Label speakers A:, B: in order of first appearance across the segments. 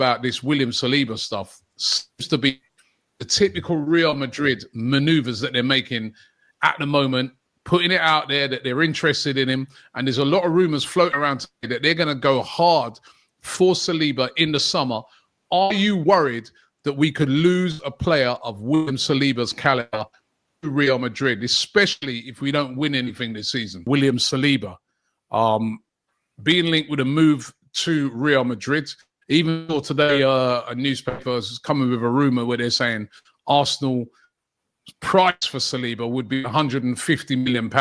A: about this William Saliba stuff seems to be the typical Real Madrid maneuvers that they're making at the moment, putting it out there that they're interested in him. And there's a lot of rumors floating around today that they're going to go hard for Saliba in the summer. Are you worried that we could lose a player of William Saliba's caliber to Real Madrid, especially if we don't win anything this season? William Saliba being linked with a move to Real Madrid. Even though today a newspaper is coming with a rumor where they're saying Arsenal's price for Saliba would be £150 million,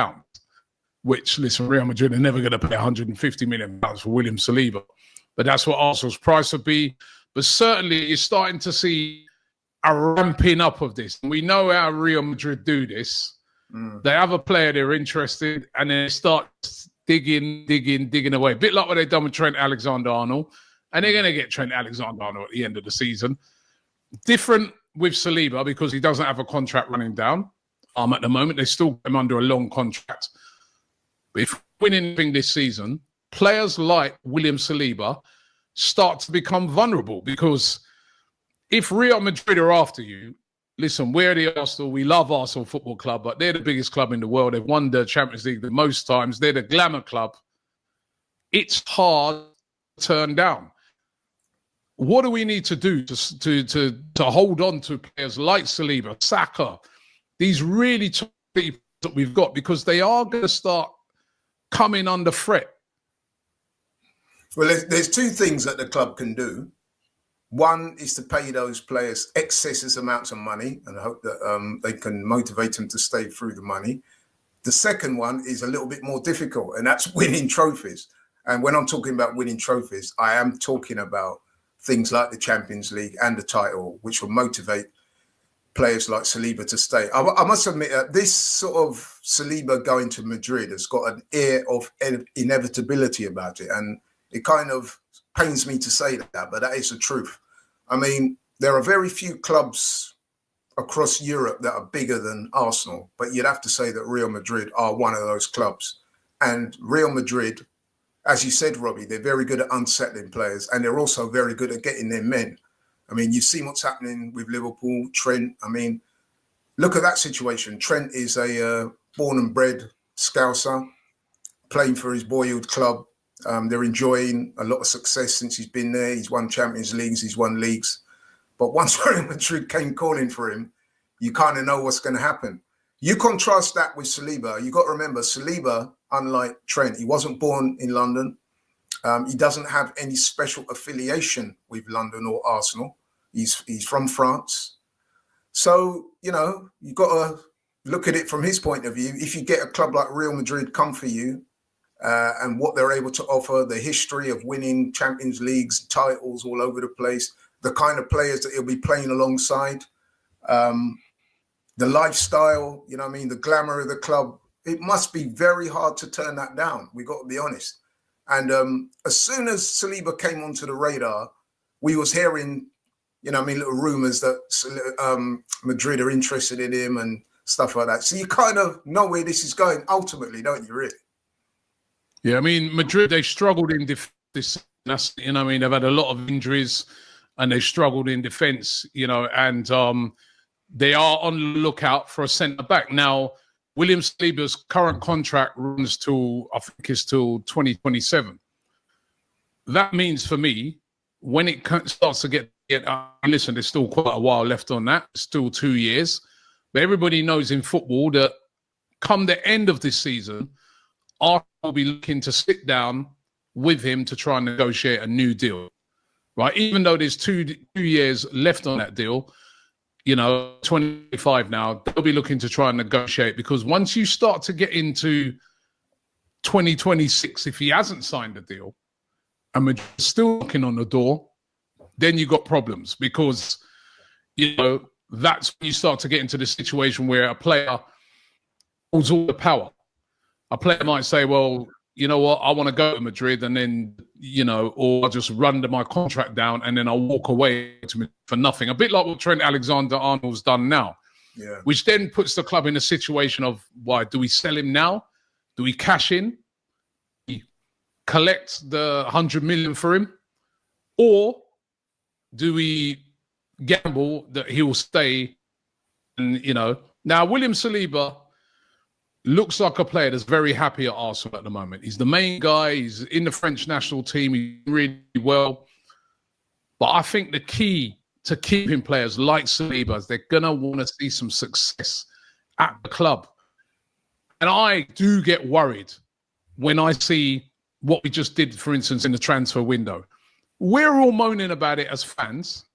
A: which, listen, Real Madrid are never going to pay £150 million for William Saliba. But that's what Arsenal's price would be. But certainly you're starting to see a ramping up of this. We know how Real Madrid do this. They have a player they're interested, and then they start digging away. A bit like what they've done with Trent Alexander-Arnold. And they're going to get Trent Alexander-Arnold at the end of the season. Different with Saliba because he doesn't have a contract running down. At the moment, they still come under a long contract. But if we're winning anything this season, players like William Saliba start to become vulnerable, because if Real Madrid are after you, listen, we're the Arsenal. We love Arsenal Football Club, but they're the biggest club in the world. They've won the Champions League the most times. They're the glamour club. It's hard to turn down. What do we need to do to hold on to players like Saliba, Saka, these really top people that we've got, because they are going to start coming under threat?
B: Well, there's two things that the club can do. One is to pay those players excessive amounts of money, and I hope that they can motivate them to stay through the money. The second one is a little bit more difficult, and that's winning trophies. And when I'm talking about winning trophies, I am talking about things like the Champions League and the title, which will motivate players like Saliba to stay. I must admit that this sort of Saliba going to Madrid has got an air of inevitability about it. And it kind of pains me to say that, but that is the truth. I mean, there are very few clubs across Europe that are bigger than Arsenal, but you'd have to say that Real Madrid are one of those clubs. And Real Madrid, as you said, Robbie, they're very good at unsettling players, and they're also very good at getting their men. I mean, you've seen what's happening with Liverpool, Trent. I mean, look at that situation. Trent is a born and bred Scouser, playing for his boyhood club. They're enjoying a lot of success since he's been there. He's won Champions Leagues, he's won leagues. But once Real Madrid came calling for him, you kind of know what's going to happen. You contrast that with Saliba. You got to remember, Saliba, unlike Trent, he wasn't born in London. He doesn't have any special affiliation with London or Arsenal. He's from France. So, you know, you've got to look at it from his point of view. If you get a club like Real Madrid come for you, and what they're able to offer, the history of winning Champions Leagues, titles all over the place, the kind of players that he'll be playing alongside, the lifestyle, you know what I mean, the glamour of the club, it must be very hard to turn that down. We got to be honest. And as soon as Saliba came onto the radar, we was hearing, you know what I mean, little rumours that Madrid are interested in him and stuff like that. So you kind of know where this is going ultimately, don't you, really?
A: Yeah, I mean, Madrid, they struggled in defence. You know, I mean, they've had a lot of injuries and they struggled in defence, you know, and they are on the lookout for a centre-back. Now, William Saliba's current contract runs till, I think it's till 2027. That means for me, when it starts to get listen, there's still quite a while left on that, still 2 years. But everybody knows in football that come the end of this season, Arsenal will be looking to sit down with him to try and negotiate a new deal, right? Even though there's two years left on that deal, you know, 25 now, they'll be looking to try and negotiate, because once you start to get into 2026, if he hasn't signed a deal and we're still knocking on the door, then you got problems, because, you know, that's when you start to get into the situation where a player holds all the power. A player might say, well, you know what, I want to go to Madrid, and then, you know, or I'll just run my contract down and then I'll walk away to Madrid for nothing. A bit like what Trent Alexander-Arnold's done now,
B: yeah.
A: Which then puts the club in a situation of, why, do we sell him now? Do we cash in? We collect the 100 million for him? Or do we gamble that he will stay? And, you know, now William Saliba looks like a player that's very happy at Arsenal at the moment. He's the main guy. He's in the French national team. He's really well. But I think the key to keeping players like Saliba is they're going to want to see some success at the club. And I do get worried when I see what we just did, for instance, in the transfer window. We're all moaning about it as fans.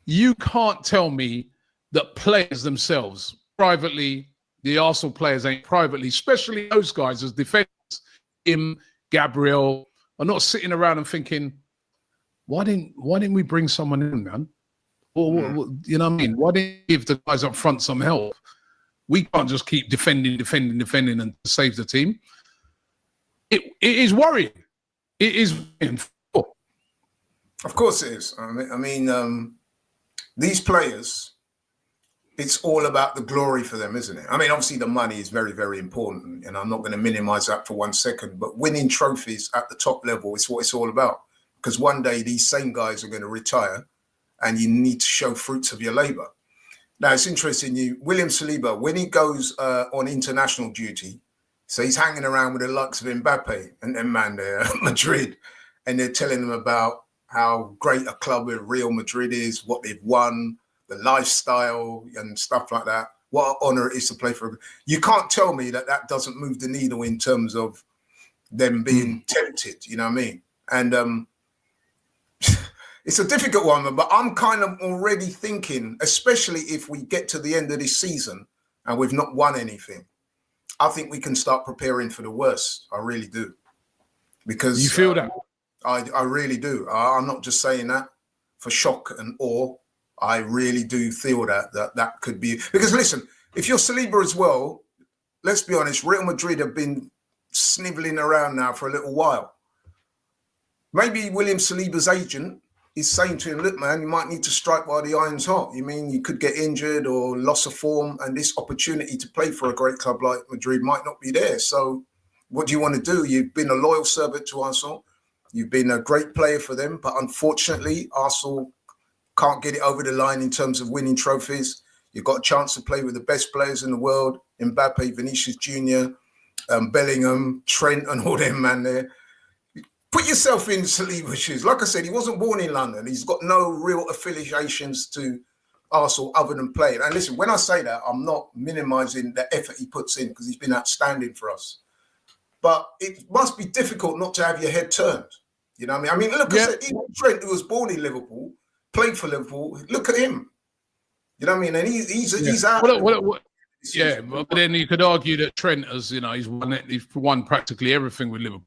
A: You can't tell me that players themselves, privately, the Arsenal players ain't privately, especially those guys as defenders, him, Gabriel, are not sitting around and thinking, why didn't we bring someone in, man? Or you know what I mean? Why didn't we give the guys up front some help? We can't just keep defending and save the team. It is worrying. It is worrying.
B: Of course it is. I mean, these players, it's all about the glory for them, isn't it? I mean, obviously the money is very, very important, and I'm not going to minimize that for 1 second, but winning trophies at the top level is what it's all about. Because one day these same guys are going to retire and you need to show fruits of your labor. Now, it's interesting, William Saliba, when he goes on international duty, so he's hanging around with the likes of Mbappe and them man there at Madrid, and they're telling him about how great a club Real Madrid is, what they've won, the lifestyle and stuff like that. What an honor it is to play for. You can't tell me that that doesn't move the needle in terms of them being tempted, you know what I mean? And it's a difficult one, but I'm kind of already thinking, especially if we get to the end of this season and we've not won anything, I think we can start preparing for the worst. I really do. Because
A: you feel that?
B: I really do. I'm not just saying that for shock and awe. I really do feel that could be. Because listen, if you're Saliba as well, let's be honest, Real Madrid have been sniveling around now for a little while. Maybe William Saliba's agent is saying to him, look, man, you might need to strike while the iron's hot. You mean you could get injured or loss of form, and this opportunity to play for a great club like Madrid might not be there. So what do you want to do? You've been a loyal servant to Arsenal. You've been a great player for them. But unfortunately, Arsenal can't get it over the line in terms of winning trophies. You've got a chance to play with the best players in the world, Mbappe, Vinicius Jr., Bellingham, Trent, and all them, man, there. Put yourself in Saliba's shoes. Like I said, he wasn't born in London. He's got no real affiliations to Arsenal other than playing. And listen, when I say that, I'm not minimizing the effort he puts in because he's been outstanding for us. But it must be difficult not to have your head turned. You know what I mean? Look, I said, even Trent, who was born in Liverpool, played for Liverpool. Look at him. You know what I mean? And he's out.
A: Yeah, but then you could argue that Trent, as you know, he's won practically everything with Liverpool.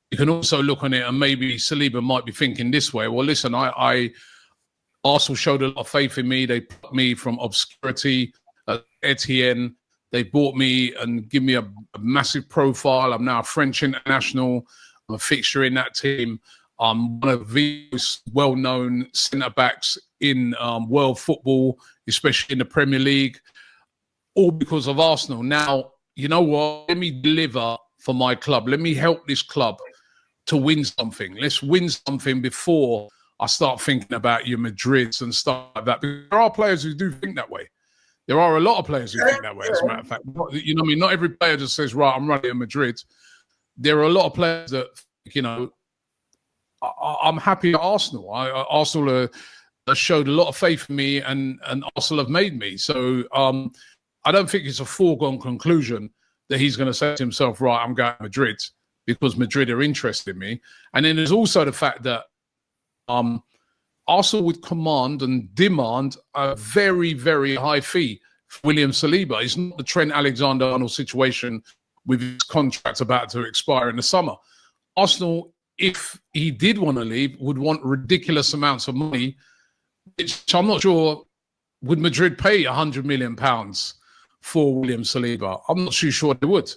A: You can also look on it, and maybe Saliba might be thinking this way. Well, listen, Arsenal showed a lot of faith in me. They put me from obscurity at Etienne. They bought me and give me a massive profile. I'm now a French international. I'm a fixture in that team. I'm one of the most well-known centre-backs in world football, especially in the Premier League, all because of Arsenal. Now, you know what? Let me deliver for my club. Let me help this club to win something. Let's win something before I start thinking about your Madrids and stuff like that. Because there are players who do think that way. There are a lot of players who think that way, as a matter of fact. You know what I mean? Not every player just says, right, I'm running at Madrid. There are a lot of players that, you know, I'm happy at Arsenal. Arsenal showed a lot of faith in me, and Arsenal have made me. So I don't think it's a foregone conclusion that he's going to say to himself, right, I'm going to Madrid because Madrid are interested in me. And then there's also the fact that Arsenal would command and demand a very, very high fee for William Saliba. It's not the Trent Alexander-Arnold situation with his contract about to expire in the summer. Arsenal, if he did want to leave, would want ridiculous amounts of money, which I'm not sure, would Madrid pay £100 million for William Saliba? I'm not too sure they would.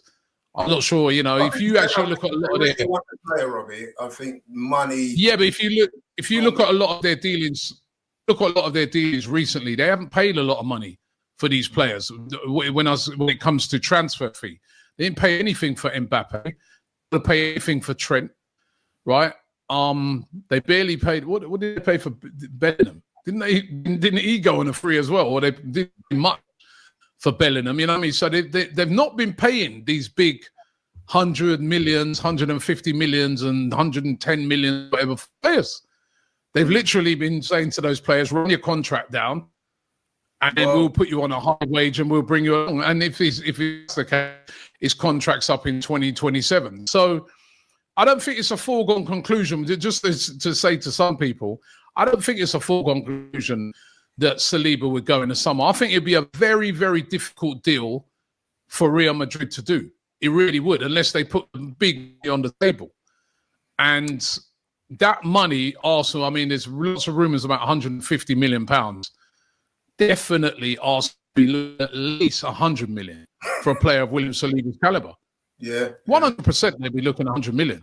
A: I'm not sure, you know, if you actually look at a lot of their
B: player, Robbie, I think money.
A: Yeah, but if you look at a lot of their dealings, recently, they haven't paid a lot of money for these players. When it comes to transfer fee, they didn't pay anything for Mbappe. They didn't pay anything for Trent, right? they barely paid. What did they pay for Bellingham? Didn't he go on a free as well? Or they didn't do much for Bellingham, you know what I mean? So they've not been paying these big 100 millions, 150 millions, and 110 million whatever players. They've literally been saying to those players, run your contract down, and then we'll put you on a high wage and we'll bring you along. And if it's the case, his contract's up in 2027. So I don't think it's a foregone conclusion. Just to say to some people, I don't think it's a foregone conclusion that Saliba would go in the summer. I think it'd be a very, very difficult deal for Real Madrid to do. It really would, unless they put them big on the table. And that money, also, I mean, there's lots of rumours about £150 million. Definitely Arsenal be at least 100 million for a player of William Saliba's calibre.
B: Yeah.
A: 100% they'd be looking at 100 million.